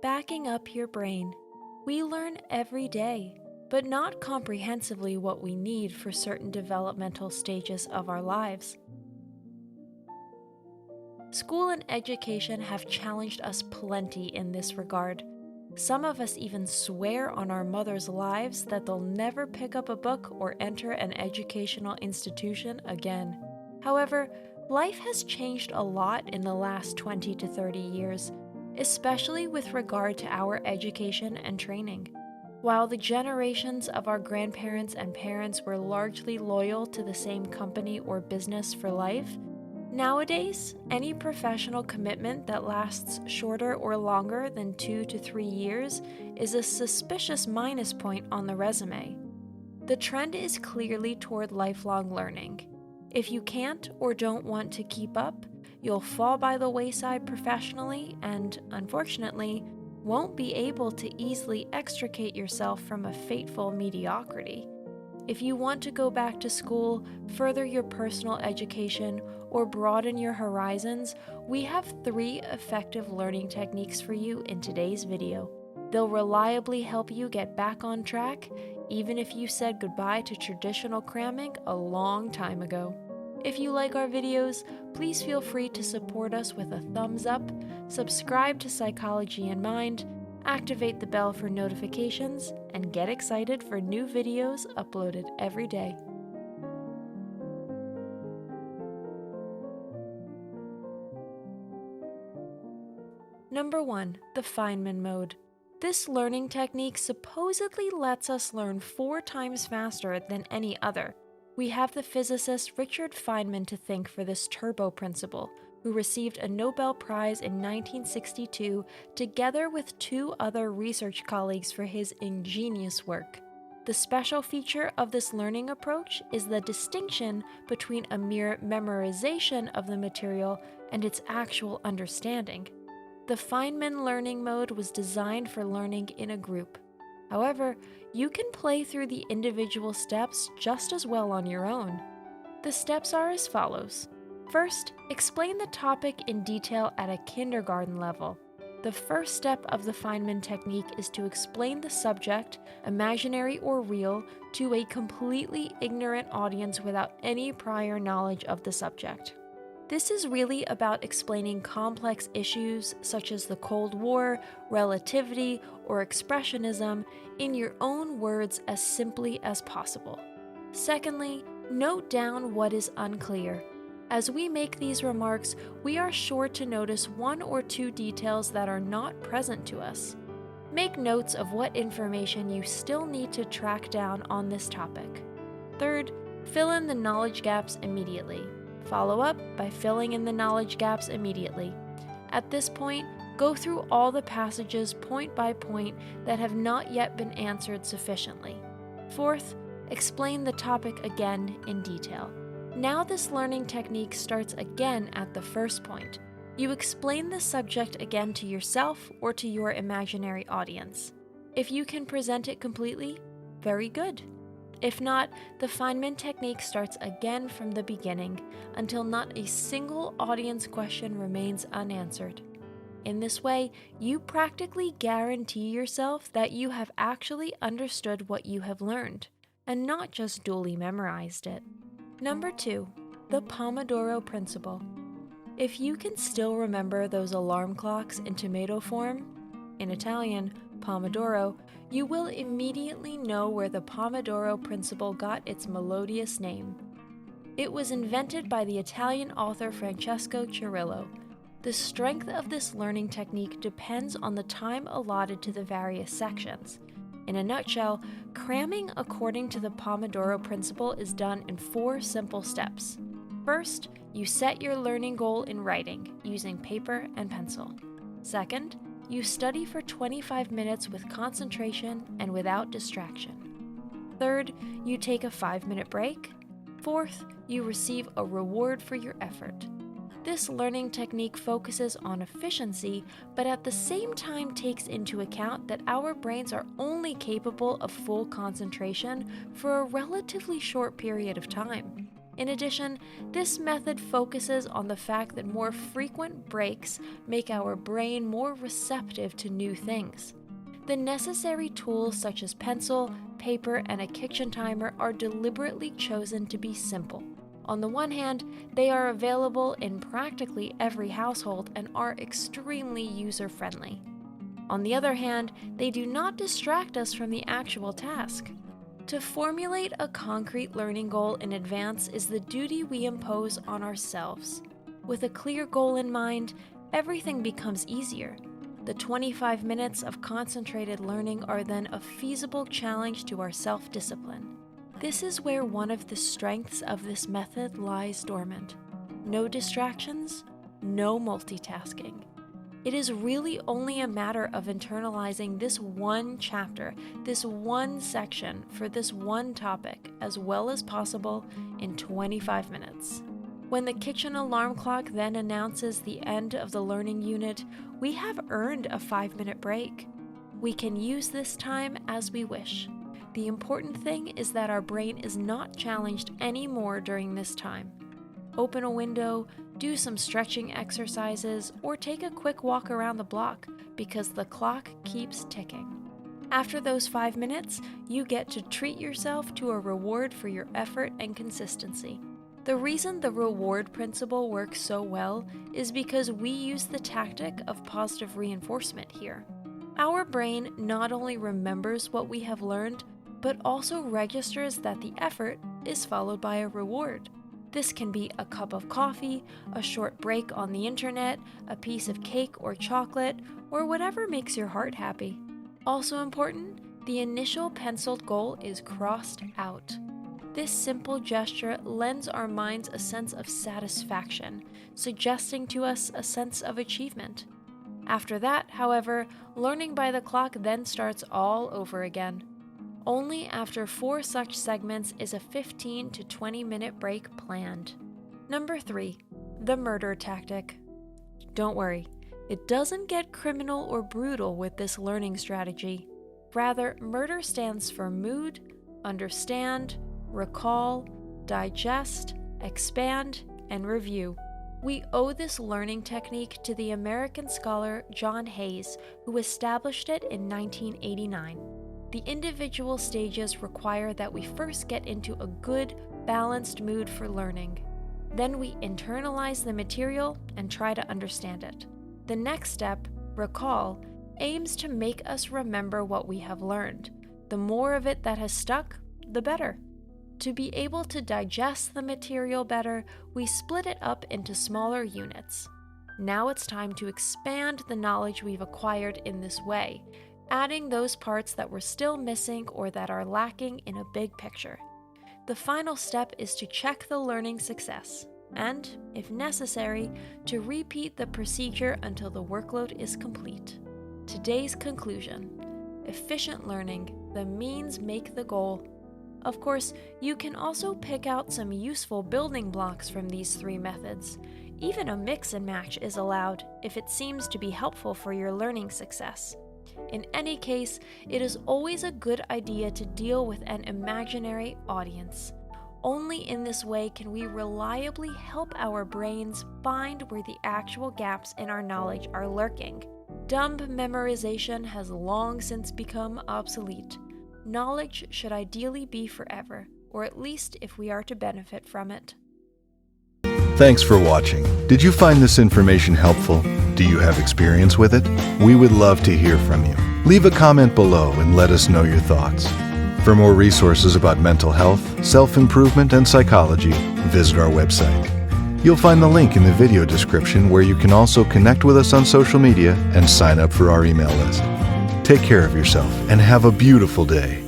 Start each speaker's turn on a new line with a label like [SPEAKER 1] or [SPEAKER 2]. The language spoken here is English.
[SPEAKER 1] Backing up your brain. We learn every day, but not comprehensively what we need for certain developmental stages of our lives. School and education have challenged us plenty in this regard. Some of us even swear on our mother's lives that they'll never pick up a book or enter an educational institution again. However, life has changed a lot in the last 20 to 30 years, especially with regard to our education and training. While the generations of our grandparents and parents were largely loyal to the same company or business for life, nowadays, any professional commitment that lasts shorter or longer than 2 to 3 years is a suspicious minus point on the resume. The trend is clearly toward lifelong learning. If you can't or don't want to keep up, you'll fall by the wayside professionally and, unfortunately, won't be able to easily extricate yourself from a fateful mediocrity. If you want to go back to school, further your personal education, or broaden your horizons, we have 3 effective learning techniques for you in today's video. They'll reliably help you get back on track, even if you said goodbye to traditional cramming a long time ago. If you like our videos, please feel free to support us with a thumbs up, subscribe to Psychology in Mind, activate the bell for notifications, and get excited for new videos uploaded every day. Number 1. The Feynman Mode. This learning technique supposedly lets us learn 4 times faster than any other. We have the physicist Richard Feynman to thank for this turbo principle, who received a Nobel Prize in 1962 together with 2 other research colleagues for his ingenious work. The special feature of this learning approach is the distinction between a mere memorization of the material and its actual understanding. The Feynman learning mode was designed for learning in a group. However, you can play through the individual steps just as well on your own. The steps are as follows. First, explain the topic in detail at a kindergarten level. The first step of the Feynman technique is to explain the subject, imaginary or real, to a completely ignorant audience without any prior knowledge of the subject. This is really about explaining complex issues such as the Cold War, relativity, or expressionism in your own words as simply as possible. Secondly, note down what is unclear. As we make these remarks, we are sure to notice 1 or 2 details that are not present to us. Make notes of what information you still need to track down on this topic. Third, fill in the knowledge gaps immediately. Follow up by filling in the knowledge gaps immediately. At this point, go through all the passages point by point that have not yet been answered sufficiently. Fourth, explain the topic again in detail. Now this learning technique starts again at the first point. You explain the subject again to yourself or to your imaginary audience. If you can present it completely, very good. If not, the Feynman technique starts again from the beginning until not a single audience question remains unanswered. In this way, you practically guarantee yourself that you have actually understood what you have learned, and not just duly memorized it. Number 2. The Pomodoro Principle. If you can still remember those alarm clocks in tomato form, in Italian, Pomodoro, you will immediately know where the Pomodoro Principle got its melodious name. It was invented by the Italian author Francesco Cirillo. The strength of this learning technique depends on the time allotted to the various sections. In a nutshell, cramming according to the Pomodoro Principle is done in 4 simple steps. First, you set your learning goal in writing, using paper and pencil. Second, you study for 25 minutes with concentration and without distraction. Third, you take a 5-minute break. Fourth, you receive a reward for your effort. This learning technique focuses on efficiency, but at the same time takes into account that our brains are only capable of full concentration for a relatively short period of time. In addition, this method focuses on the fact that more frequent breaks make our brain more receptive to new things. The necessary tools such as pencil, paper, and a kitchen timer are deliberately chosen to be simple. On the one hand, they are available in practically every household and are extremely user-friendly. On the other hand, they do not distract us from the actual task. To formulate a concrete learning goal in advance is the duty we impose on ourselves. With a clear goal in mind, everything becomes easier. The 25 minutes of concentrated learning are then a feasible challenge to our self-discipline. This is where one of the strengths of this method lies dormant. No distractions, no multitasking. It is really only a matter of internalizing this one chapter, this one section for this one topic as well as possible in 25 minutes. When the kitchen alarm clock then announces the end of the learning unit, we have earned a 5-minute break. We can use this time as we wish. The important thing is that our brain is not challenged anymore during this time. Open a window, do some stretching exercises, or take a quick walk around the block because the clock keeps ticking. After those 5 minutes, you get to treat yourself to a reward for your effort and consistency. The reason the reward principle works so well is because we use the tactic of positive reinforcement here. Our brain not only remembers what we have learned, but also registers that the effort is followed by a reward. This can be a cup of coffee, a short break on the internet, a piece of cake or chocolate, or whatever makes your heart happy. Also important, the initial penciled goal is crossed out. This simple gesture lends our minds a sense of satisfaction, suggesting to us a sense of achievement. After that, however, learning by the clock then starts all over again. Only after 4 such segments is a 15 to 20 minute break planned. Number 3, the murder tactic. Don't worry, it doesn't get criminal or brutal with this learning strategy. Rather, murder stands for mood, understand, recall, digest, expand, and review. We owe this learning technique to the American scholar John Hayes, who established it in 1989. The individual stages require that we first get into a good, balanced mood for learning. Then we internalize the material and try to understand it. The next step, recall, aims to make us remember what we have learned. The more of it that has stuck, the better. To be able to digest the material better, we split it up into smaller units. Now it's time to expand the knowledge we've acquired in this way, adding those parts that we're still missing or that are lacking in a big picture. The final step is to check the learning success, and, if necessary, to repeat the procedure until the workload is complete. Today's conclusion: efficient learning, the means make the goal. Of course, you can also pick out some useful building blocks from these 3 methods. Even a mix and match is allowed if it seems to be helpful for your learning success. In any case, it is always a good idea to deal with an imaginary audience. Only in this way can we reliably help our brains find where the actual gaps in our knowledge are lurking. Dumb memorization has long since become obsolete. Knowledge should ideally be forever, or at least if we are to benefit from it.
[SPEAKER 2] Thanks for watching. Did you find this information helpful? Do you have experience with it? We would love to hear from you. Leave a comment below and let us know your thoughts. For more resources about mental health, self-improvement, and psychology, visit our website. You'll find the link in the video description where you can also connect with us on social media and sign up for our email list. Take care of yourself and have a beautiful day.